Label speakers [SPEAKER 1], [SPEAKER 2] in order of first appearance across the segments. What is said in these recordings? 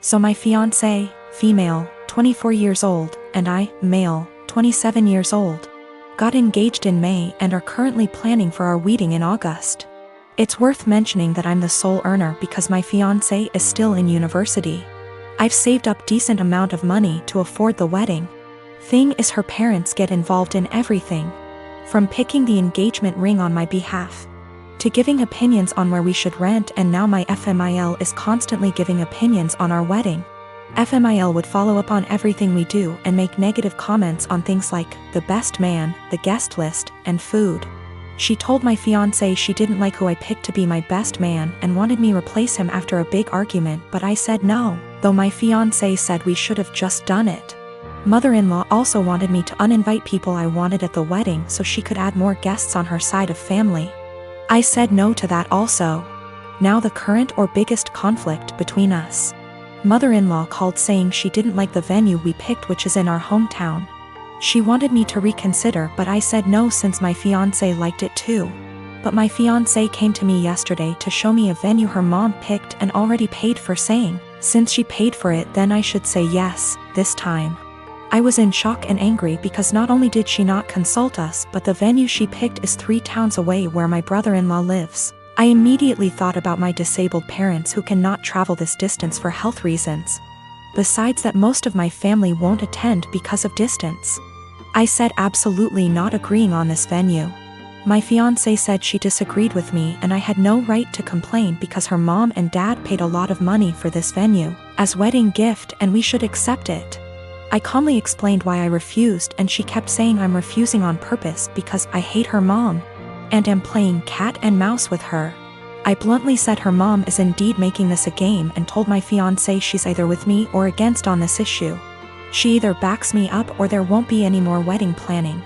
[SPEAKER 1] So my fiancé, female, 24 years old, and I, male, 27 years old, got engaged in May and are currently planning for our wedding in August. It's worth mentioning that I'm the sole earner because my fiancé is still in university. I've saved up decent amount of money to afford the wedding. Thing is, her parents get involved in everything, from picking the engagement ring on my behalf, to giving opinions on where we should rent, and now my FMIL is constantly giving opinions on our wedding. FMIL would follow up on everything we do and make negative comments on things like the best man, the guest list, and food. She told my fiancé she didn't like who I picked to be my best man and wanted me replace him after a big argument, but I said no, though my fiancé said we should have just done it. Mother-in-law also wanted me to uninvite people I wanted at the wedding so she could add more guests on her side of family. I said no to that also. Now the current or biggest conflict between us. Mother-in-law called saying she didn't like the venue we picked, which is in our hometown. She wanted me to reconsider, but I said no since my fiancé liked it too. But my fiancé came to me yesterday to show me a venue her mom picked and already paid for, saying, since she paid for it then I should say yes, this time. I was in shock and angry because not only did she not consult us, but the venue she picked is 3 towns away where my brother-in-law lives. I immediately thought about my disabled parents who cannot travel this distance for health reasons. Besides that, most of my family won't attend because of distance. I said absolutely not, agreeing on this venue. My fiancé said she disagreed with me and I had no right to complain because her mom and dad paid a lot of money for this venue as wedding gift and we should accept it. I calmly explained why I refused, and she kept saying I'm refusing on purpose because I hate her mom and am playing cat and mouse with her. I bluntly said her mom is indeed making this a game and told my fiancé she's either with me or against on this issue. She either backs me up or there won't be any more wedding planning.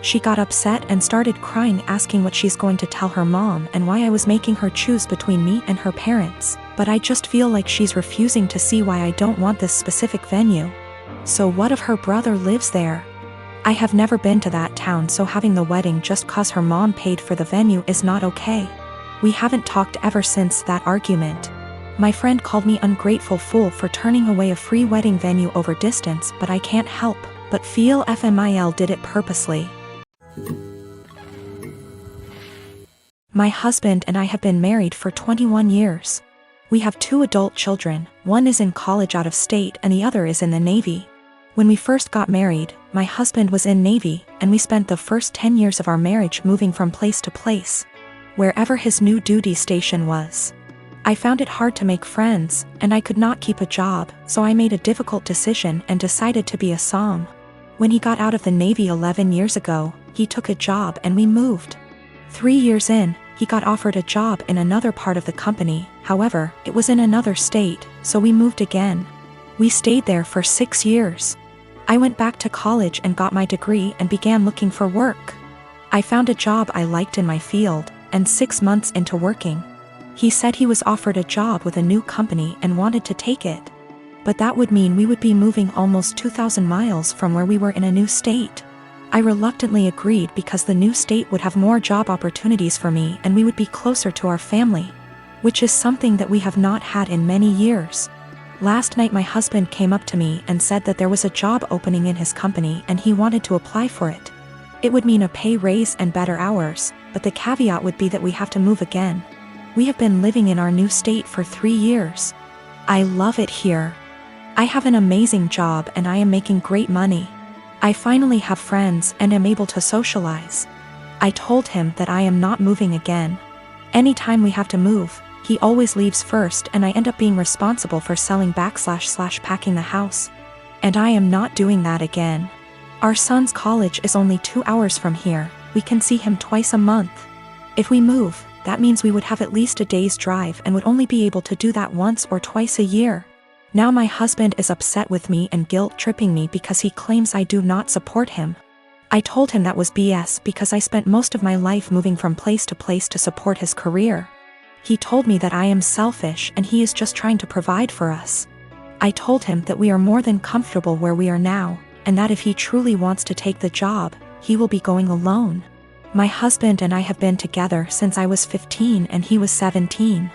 [SPEAKER 1] She got upset and started crying, asking what she's going to tell her mom and why I was making her choose between me and her parents, but I just feel like she's refusing to see why I don't want this specific venue. So what if her brother lives there? I have never been to that town, so having the wedding just cause her mom paid for the venue is not okay. We haven't talked ever since that argument. My friend called me ungrateful fool for turning away a free wedding venue over distance, but I can't help but feel FMIL did it purposely. My husband and I have been married for 21 years. We have 2 adult children, one is in college out of state and the other is in the Navy. When we first got married, my husband was in Navy, and we spent the first 10 years of our marriage moving from place to place, wherever his new duty station was. I found it hard to make friends, and I could not keep a job, so I made a difficult decision and decided to be a som. When he got out of the Navy 11 years ago, he took a job and we moved. 3 years in, he got offered a job in another part of the company, however, it was in another state, so we moved again. We stayed there for 6 years. I went back to college and got my degree and began looking for work. I found a job I liked in my field, and 6 months into working, he said he was offered a job with a new company and wanted to take it. But that would mean we would be moving almost 2,000 miles from where we were in a new state. I reluctantly agreed because the new state would have more job opportunities for me and we would be closer to our family, which is something that we have not had in many years. Last night my husband came up to me and said that there was a job opening in his company and he wanted to apply for it. It would mean a pay raise and better hours, but the caveat would be that we have to move again. We have been living in our new state for 3 years. I love it here. I have an amazing job and I am making great money. I finally have friends and am able to socialize. I told him that I am not moving again. Anytime we have to move, he always leaves first and I end up being responsible for selling / packing the house. And I am not doing that again. Our son's college is only 2 hours from here. We can see him twice a month. If we move, that means we would have at least a day's drive and would only be able to do that once or twice a year. Now my husband is upset with me and guilt-tripping me because he claims I do not support him. I told him that was BS because I spent most of my life moving from place to place to support his career. He told me that I am selfish and he is just trying to provide for us. I told him that we are more than comfortable where we are now, and that if he truly wants to take the job, he will be going alone. My husband and I have been together since I was 15 and he was 17.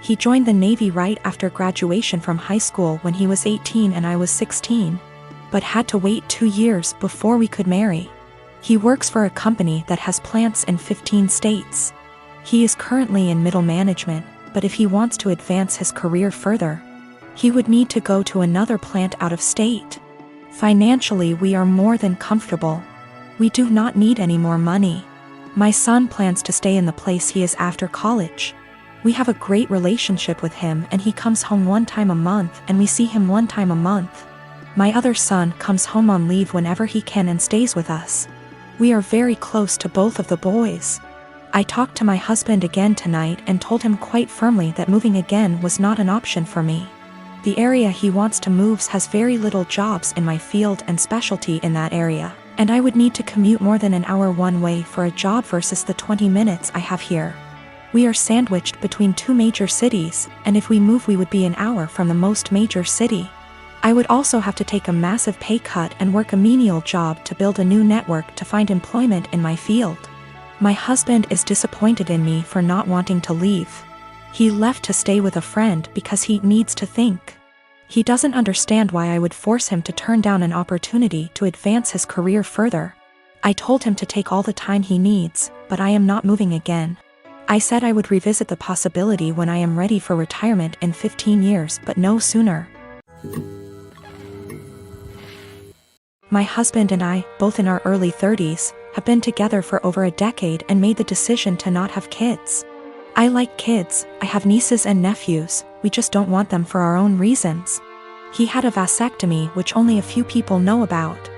[SPEAKER 1] He joined the Navy right after graduation from high school when he was 18 and I was 16, but had to wait 2 years before we could marry. He works for a company that has plants in 15 states. He is currently in middle management, but if he wants to advance his career further, he would need to go to another plant out of state. Financially, we are more than comfortable. We do not need any more money. My son plans to stay in the place he is after college. We have a great relationship with him and he comes home 1 time a month and we see him 1 time a month. My other son comes home on leave whenever he can and stays with us. We are very close to both of the boys. I talked to my husband again tonight and told him quite firmly that moving again was not an option for me. The area he wants to move has very little jobs in my field and specialty in that area, and I would need to commute more than an hour one way for a job versus the 20 minutes I have here. We are sandwiched between 2 major cities, and if we move we would be an hour from the most major city. I would also have to take a massive pay cut and work a menial job to build a new network to find employment in my field. My husband is disappointed in me for not wanting to leave. He left to stay with a friend because he needs to think. He doesn't understand why I would force him to turn down an opportunity to advance his career further. I told him to take all the time he needs, but I am not moving again. I said I would revisit the possibility when I am ready for retirement in 15 years, but no sooner. My husband and I, both in our early 30s, have been together for over a decade and made the decision to not have kids. I like kids, I have nieces and nephews, we just don't want them for our own reasons. He had a vasectomy, which only a few people know about.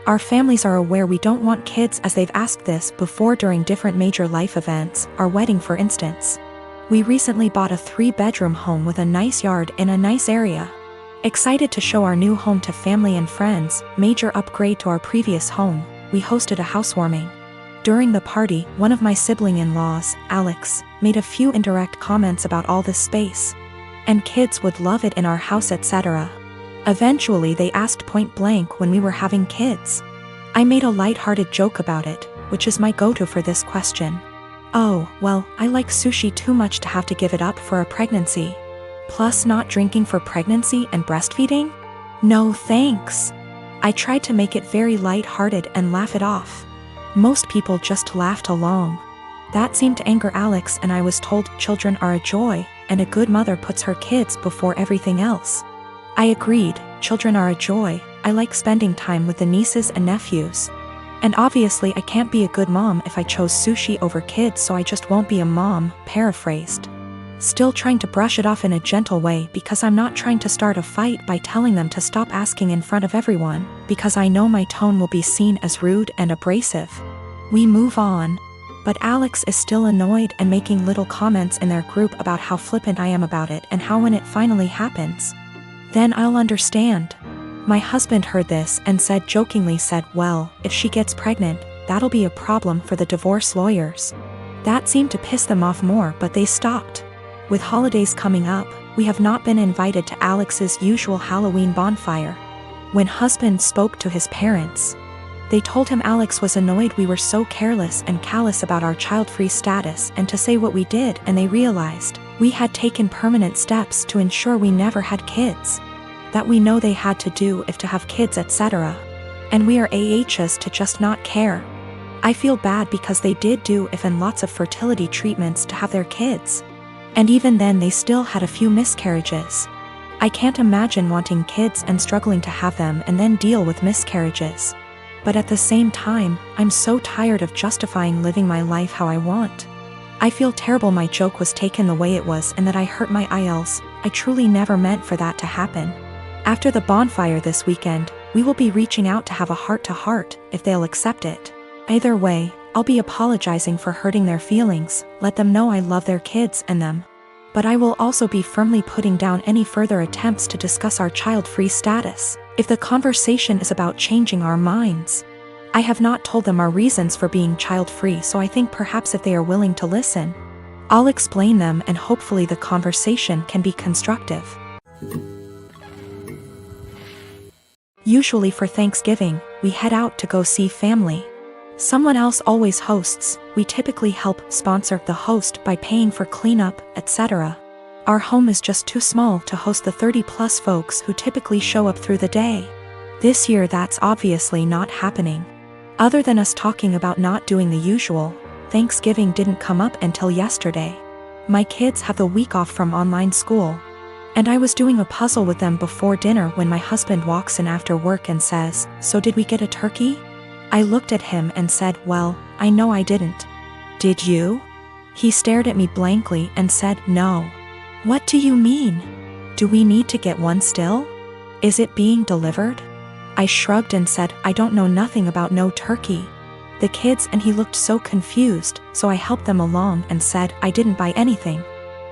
[SPEAKER 1] Our families are aware we don't want kids as they've asked this before during different major life events, our wedding for instance. We recently bought a 3-bedroom home with a nice yard in a nice area. Excited to show our new home to family and friends, major upgrade to our previous home, we hosted a housewarming. During the party, one of my sibling-in-laws, Alex, made a few indirect comments about all this space. And kids would love it in our house, etc. Eventually they asked point blank when we were having kids. I made a light-hearted joke about it, which is my go-to for this question. Oh, well, I like sushi too much to have to give it up for a pregnancy. Plus not drinking for pregnancy and breastfeeding? No thanks. I tried to make it very light-hearted and laugh it off. Most people just laughed along. That seemed to anger Alex and I was told children are a joy, and a good mother puts her kids before everything else. I agreed, children are a joy, I like spending time with the nieces and nephews. And obviously I can't be a good mom if I chose sushi over kids, so I just won't be a mom, paraphrased. Still trying to brush it off in a gentle way because I'm not trying to start a fight by telling them to stop asking in front of everyone, because I know my tone will be seen as rude and abrasive. We move on. But Alex is still annoyed and making little comments in their group about how flippant I am about it and how when it finally happens, then I'll understand. My husband heard this and jokingly said, well, if she gets pregnant, that'll be a problem for the divorce lawyers. That seemed to piss them off more, but they stopped. With holidays coming up, we have not been invited to Alex's usual Halloween bonfire. When husband spoke to his parents, they told him Alex was annoyed we were so careless and callous about our child-free status and to say what we did, and they realized we had taken permanent steps to ensure we never had kids. That we know they had to do if to have kids, etc. And we are AHs to just not care. I feel bad because they did do if and lots of fertility treatments to have their kids. And even then they still had a few miscarriages. I can't imagine wanting kids and struggling to have them and then deal with miscarriages. But at the same time, I'm so tired of justifying living my life how I want. I feel terrible my joke was taken the way it was and that I hurt my IELTS. I truly never meant for that to happen. After the bonfire this weekend, we will be reaching out to have a heart-to-heart, if they'll accept it. Either way, I'll be apologizing for hurting their feelings, let them know I love their kids and them. But I will also be firmly putting down any further attempts to discuss our child-free status, if the conversation is about changing our minds. I have not told them our reasons for being child-free, so I think perhaps if they are willing to listen, I'll explain them and hopefully the conversation can be constructive. Usually for Thanksgiving, we head out to go see family. Someone else always hosts, we typically help sponsor the host by paying for cleanup, etc. Our home is just too small to host the 30+ folks who typically show up through the day. This year that's obviously not happening. Other than us talking about not doing the usual, Thanksgiving didn't come up until yesterday. My kids have the week off from online school, and I was doing a puzzle with them before dinner when my husband walks in after work and says, "So did we get a turkey?" I looked at him and said, "Well, I know I didn't." "Did you?" He stared at me blankly and said, "No." "What do you mean? Do we need to get one still? Is it being delivered?" I shrugged and said, "I don't know nothing about no turkey." The kids and he looked so confused, so I helped them along and said, "I didn't buy anything.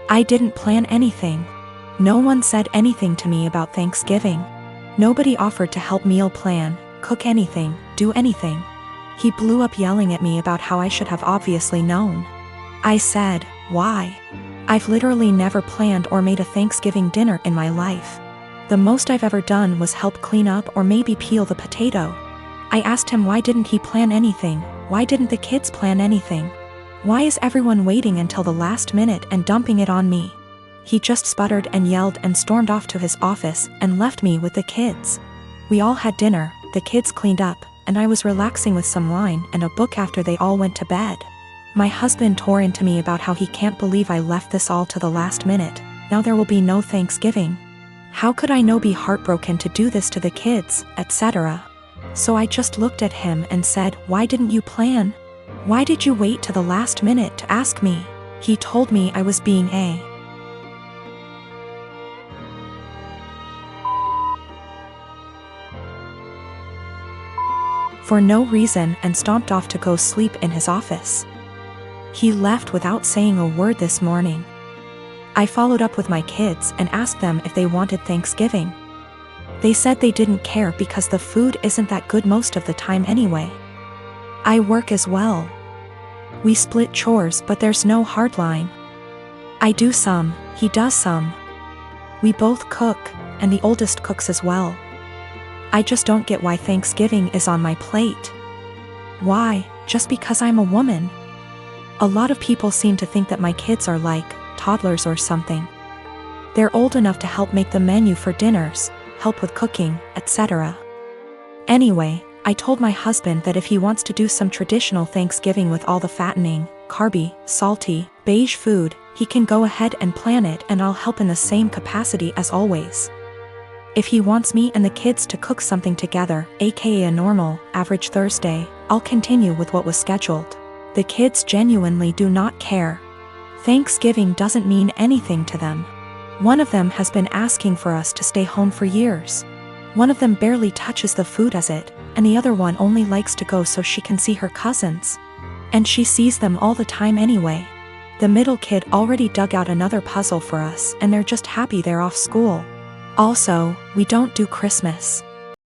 [SPEAKER 1] I didn't plan anything. No one said anything to me about Thanksgiving. Nobody offered to help meal plan, cook anything, do anything." He blew up yelling at me about how I should have obviously known. I said, "Why? I've literally never planned or made a Thanksgiving dinner in my life. The most I've ever done was help clean up or maybe peel the potato." I asked him why didn't he plan anything, why didn't the kids plan anything? Why is everyone waiting until the last minute and dumping it on me? He just sputtered and yelled and stormed off to his office and left me with the kids. We all had dinner, the kids cleaned up, and I was relaxing with some wine and a book after they all went to bed. My husband tore into me about how he can't believe I left this all to the last minute. Now there will be no Thanksgiving. How could I be heartbroken to do this to the kids, etc. So I just looked at him and said, "Why didn't you plan? Why did you wait to the last minute to ask me?" He told me I was being for no reason and stomped off to go sleep in his office. He left without saying a word this morning. I followed up with my kids and asked them if they wanted Thanksgiving. They said they didn't care because the food isn't that good most of the time anyway. I work as well. We split chores, but there's no hard line. I do some, he does some. We both cook, and the oldest cooks as well. I just don't get why Thanksgiving is on my plate. Why, just because I'm a woman? A lot of people seem to think that my kids are like toddlers or something. They're old enough to help make the menu for dinners, help with cooking, etc. Anyway, I told my husband that if he wants to do some traditional Thanksgiving with all the fattening, carby, salty, beige food, he can go ahead and plan it and I'll help in the same capacity as always. If he wants me and the kids to cook something together, aka a normal, average Thursday, I'll continue with what was scheduled. The kids genuinely do not care. Thanksgiving doesn't mean anything to them. One of them has been asking for us to stay home for years. One of them barely touches the food as it, and the other one only likes to go so she can see her cousins. And she sees them all the time anyway. The middle kid already dug out another puzzle for us and they're just happy they're off school. Also, we don't do Christmas.